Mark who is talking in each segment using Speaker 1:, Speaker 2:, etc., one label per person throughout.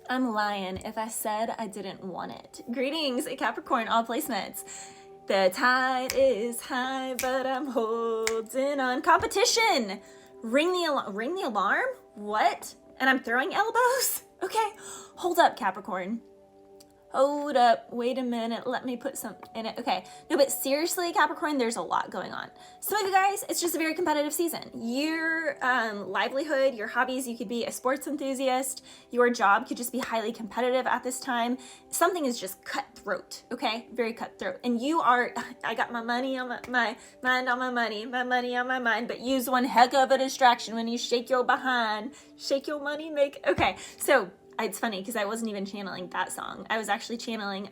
Speaker 1: I'm lying if I said I didn't want it. Greetings, Capricorn, all placements. The tide is high, but I'm holding on. Competition! Ring the alarm? What? And I'm throwing elbows? Okay, hold up, Capricorn. Hold up, wait a minute, let me put some in it. Okay, no, but seriously, Capricorn, there's a lot going on. Some of you guys, it's just a very competitive season. Your livelihood, your hobbies, you could be a sports enthusiast. Your job could just be highly competitive at this time. Something is just cutthroat, okay? Very cutthroat. And you are, I got my money on my mind on my money on my mind, but use one heck of a distraction when you shake your behind. Shake your money, okay, so it's funny because I wasn't even channeling that song. I was actually channeling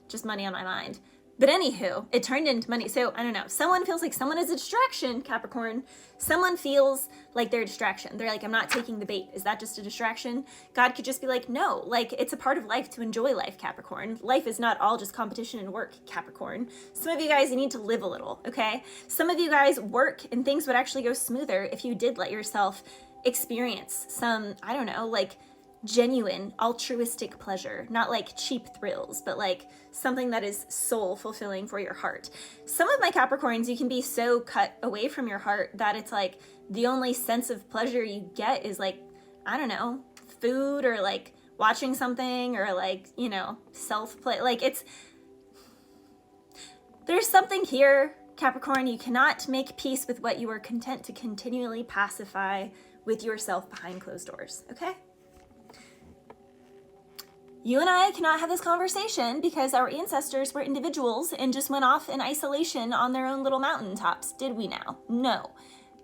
Speaker 1: just money on my mind. But anywho, it turned into money. So I don't know. Someone feels like someone is a distraction, Capricorn. Someone feels like they're a distraction. They're like, I'm not taking the bait. Is that just a distraction? God could just be like, no, like it's a part of life to enjoy life, Capricorn. Life is not all just competition and work, Capricorn. Some of you guys, you need to live a little, okay? Some of you guys work and things would actually go smoother if you did let yourself experience some, I don't know, like genuine altruistic pleasure, not like cheap thrills, but like something that is soul fulfilling for your heart. Some of my Capricorns, you can be so cut away from your heart that it's like the only sense of pleasure you get is like, I don't know, food or like watching something or like, you know, self-play. Like there's something here, Capricorn. You cannot make peace with what you are content to continually pacify with yourself behind closed doors, okay? You and I cannot have this conversation because our ancestors were individuals and just went off in isolation on their own little mountaintops. Did we now? No.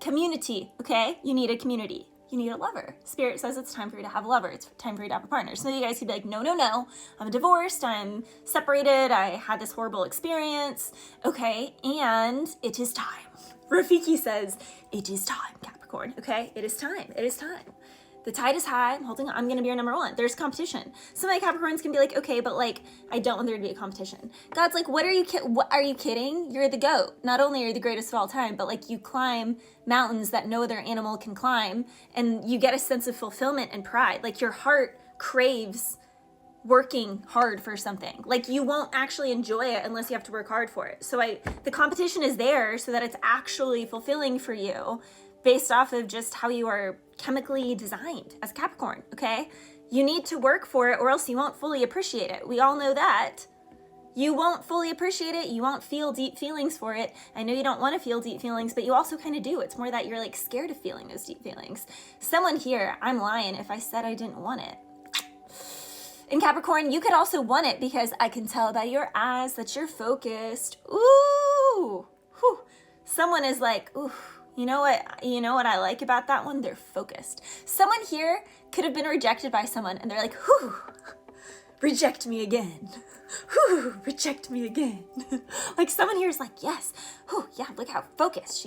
Speaker 1: Community, okay? You need a community. You need a lover. Spirit says it's time for you to have a lover. It's time for you to have a partner. Some of you guys could be like, no. I'm divorced. I'm separated. I had this horrible experience. Okay, and it is time. Rafiki says, it is time, Capricorn, okay? It is time. It is time. The tide is high. I'm holding on. I'm going to be your number one. There's competition. Some of my Capricorns can be like, okay, but like, I don't want there to be a competition. God's like, what are you kidding? You're the GOAT. Not only are you the greatest of all time, but like you climb mountains that no other animal can climb, and you get a sense of fulfillment and pride. Like your heart craves working hard for something. Like you won't actually enjoy it unless you have to work hard for it. So the competition is there so that it's actually fulfilling for you, based off of just how you are chemically designed as Capricorn, okay? You need to work for it or else you won't fully appreciate it. We all know that. You won't fully appreciate it. You won't feel deep feelings for it. I know you don't want to feel deep feelings, but you also kind of do. It's more that you're like scared of feeling those deep feelings. Someone here, I'm lying if I said I didn't want it. In Capricorn, you could also want it because I can tell by your eyes that you're focused. Ooh, whew. Someone is like, ooh. You know what I like about that one? They're focused. Someone here could have been rejected by someone and they're like, whew, reject me again. Whew, reject me again. Like someone here is like, yes, whew, yeah, look how focused.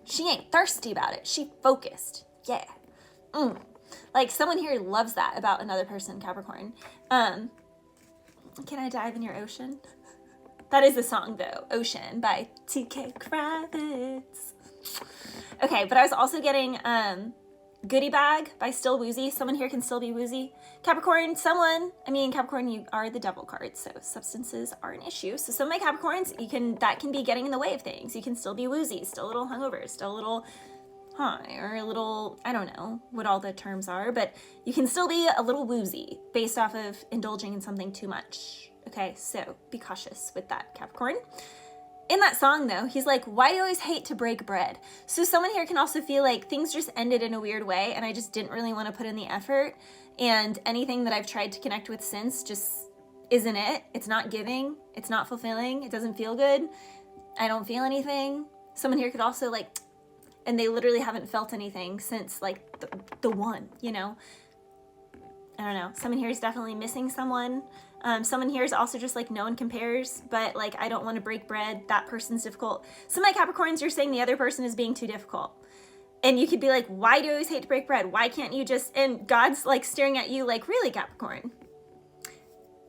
Speaker 1: She ain't thirsty about it. She focused. Yeah. Like someone here loves that about another person, Capricorn. Can I dive in your ocean? That is the song though, Ocean by TK Kravitz. Okay, but I was also getting Goodie Bag by Still Woozy. Someone here can still be woozy. Capricorn, Capricorn, you are the devil card, so substances are an issue. So some of my Capricorns, that can be getting in the way of things. You can still be woozy, still a little hungover, still a little high, or a little, I don't know what all the terms are, but you can still be a little woozy based off of indulging in something too much. Okay, so be cautious with that, Capricorn. In that song, though, he's like, why do you always hate to break bread? So someone here can also feel like things just ended in a weird way, and I just didn't really want to put in the effort, and anything that I've tried to connect with since just isn't it. It's not giving. It's not fulfilling. It doesn't feel good. I don't feel anything. Someone here could also like, and they literally haven't felt anything since like the one, you know? I don't know. Someone here is definitely missing someone. Someone here is also just like no one compares, but like I don't want to break bread. That person's difficult. Some of my Capricorns, you're saying the other person is being too difficult. And you could be like, why do you always hate to break bread? Why can't you just, and God's like staring at you like, really, Capricorn?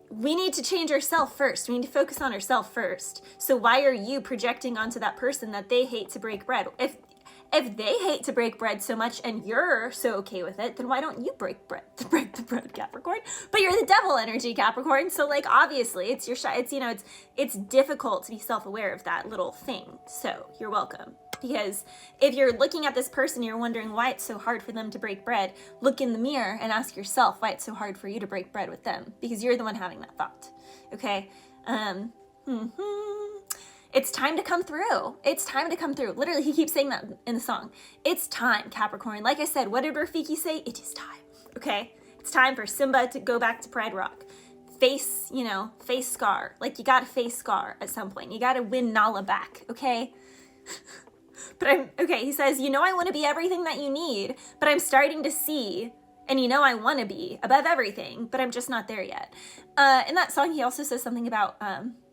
Speaker 1: We need to change ourselves first. We need to focus on ourselves first. So why are you projecting onto that person that they hate to break bread? If they hate to break bread so much and you're so okay with it, then why don't you break the bread, Capricorn? But you're the devil energy, Capricorn. So like, obviously it's your it's, you know, it's difficult to be self-aware of that little thing. So you're welcome. Because if you're looking at this person, you're wondering why it's so hard for them to break bread, look in the mirror and ask yourself why it's so hard for you to break bread with them, because you're the one having that thought. Okay. It's time to come through. It's time to come through. Literally, he keeps saying that in the song. It's time, Capricorn. Like I said, what did Rafiki say? It is time. Okay. It's time for Simba to go back to Pride Rock. Face, you know, face Scar. Like, you gotta face Scar at some point. You gotta win Nala back. Okay. But okay, he says, you know, I want to be everything that you need, but I'm starting to see, and you know, I want to be above everything, but I'm just not there yet. In that song, he also says something about,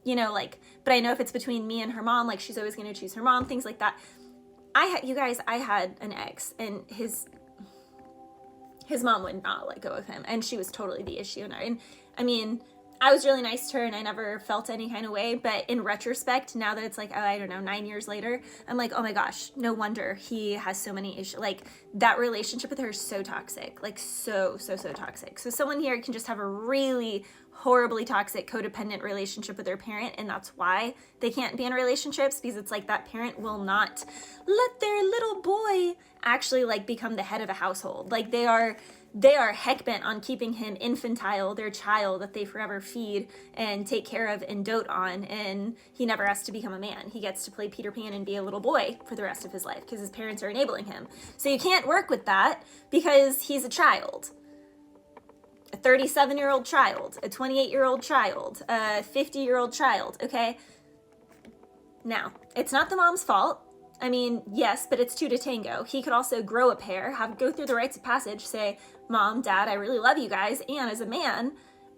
Speaker 1: you know, like, but I know if it's between me and her mom, like, she's always going to choose her mom, things like that. I had an ex, and his mom would not let go of him, and she was totally the issue. And I mean, I was really nice to her and I never felt any kind of way, but in retrospect, now that it's like, oh, I don't know, 9 years later, I'm like, oh my gosh, no wonder he has so many issues. Like, that relationship with her is so toxic, like so toxic. So someone here can just have a really horribly toxic codependent relationship with their parent, and that's why they can't be in relationships, because it's like that parent will not let their little boy actually like become the head of a household. Like, they are heck bent on keeping him infantile, their child that they forever feed and take care of and dote on, and he never has to become a man. He gets to play Peter Pan and be a little boy for the rest of his life because his parents are enabling him. So you can't work with that because he's a child. A 37-year-old child, a 28-year-old child, a 50-year-old child, okay? Now, it's not the mom's fault. I mean, yes, but it's two to tango. He could also grow a pair, go through the rites of passage, say, Mom, Dad, I really love you guys, and as a man,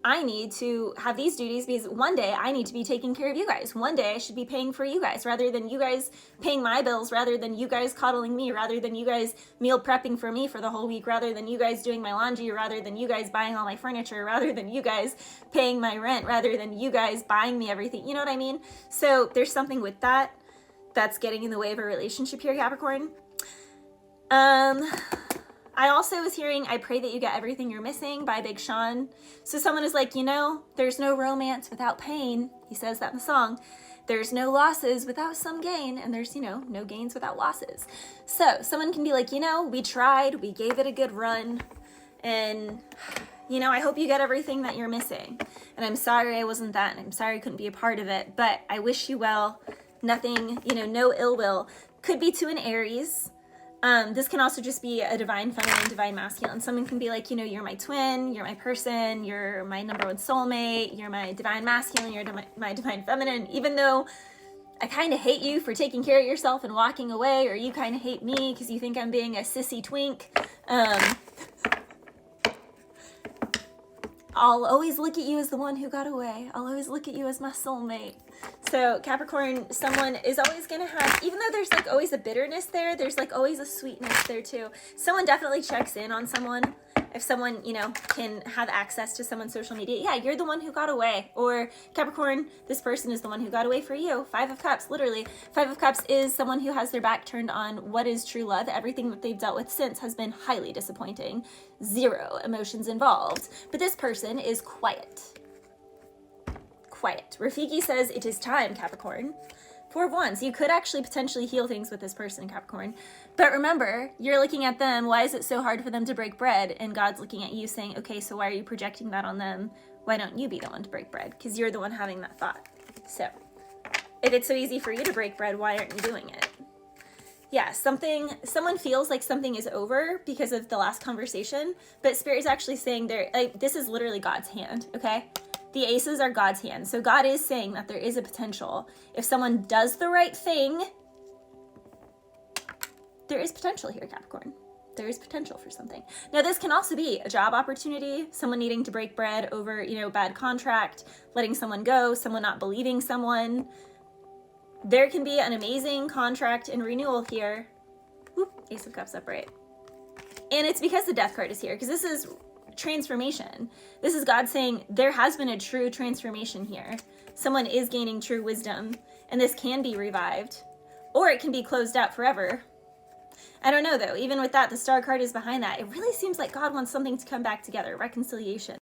Speaker 1: I need to have these duties because one day I need to be taking care of you guys. One day I should be paying for you guys rather than you guys paying my bills, rather than you guys coddling me, rather than you guys meal prepping for me for the whole week, rather than you guys doing my laundry, rather than you guys buying all my furniture, rather than you guys paying my rent, rather than you guys buying me everything. You know what I mean? So there's something with that that's getting in the way of a relationship here, Capricorn. I also was hearing, I pray that you get everything you're missing by Big Sean. So someone is like, you know, there's no romance without pain. He says that in the song. There's no losses without some gain, and there's, you know, no gains without losses. So someone can be like, you know, we tried, we gave it a good run, and, you know, I hope you get everything that you're missing. And I'm sorry I wasn't that, and I'm sorry I couldn't be a part of it, but I wish you well. Nothing, you know, no ill will. Could be to an Aries. This can also just be a divine feminine, divine masculine. Someone can be like, you know, you're my twin, you're my person, you're my number one soulmate, you're my divine masculine, you're my divine feminine. Even though I kind of hate you for taking care of yourself and walking away, or you kind of hate me because you think I'm being a sissy twink. I'll always look at you as the one who got away. I'll always look at you as my soulmate. So Capricorn, someone is always going to have, even though there's like always a bitterness there, there's like always a sweetness there too. Someone definitely checks in on someone. If someone, you know, can have access to someone's social media, yeah, you're the one who got away. Or Capricorn, this person is the one who got away for you. 5 of Cups, literally. 5 of Cups is someone who has their back turned on what is true love. Everything that they've dealt with since has been highly disappointing. 0 emotions involved. But this person is quiet. Quiet. Rafiki says it is time, Capricorn. 4 of Wands. You could actually potentially heal things with this person, Capricorn. But remember, you're looking at them. Why is it so hard for them to break bread? And God's looking at you saying, okay, so why are you projecting that on them? Why don't you be the one to break bread? Because you're the one having that thought. So if it's so easy for you to break bread, why aren't you doing it? Yeah, someone feels like something is over because of the last conversation, but Spirit is actually saying this is literally God's hand, okay? The aces are God's hand. So God is saying that there is a potential. If someone does the right thing, there is potential here, Capricorn. There is potential for something. Now, this can also be a job opportunity, someone needing to break bread over, you know, bad contract, letting someone go, someone not believing someone. There can be an amazing contract and renewal here. Whoop, Ace of Cups upright. And it's because the Death card is here, because this is transformation. This is God saying there has been a true transformation here. Someone is gaining true wisdom, and this can be revived, or it can be closed out forever. I don't know though, even with that, the Star card is behind that. It really seems like God wants something to come back together, reconciliation.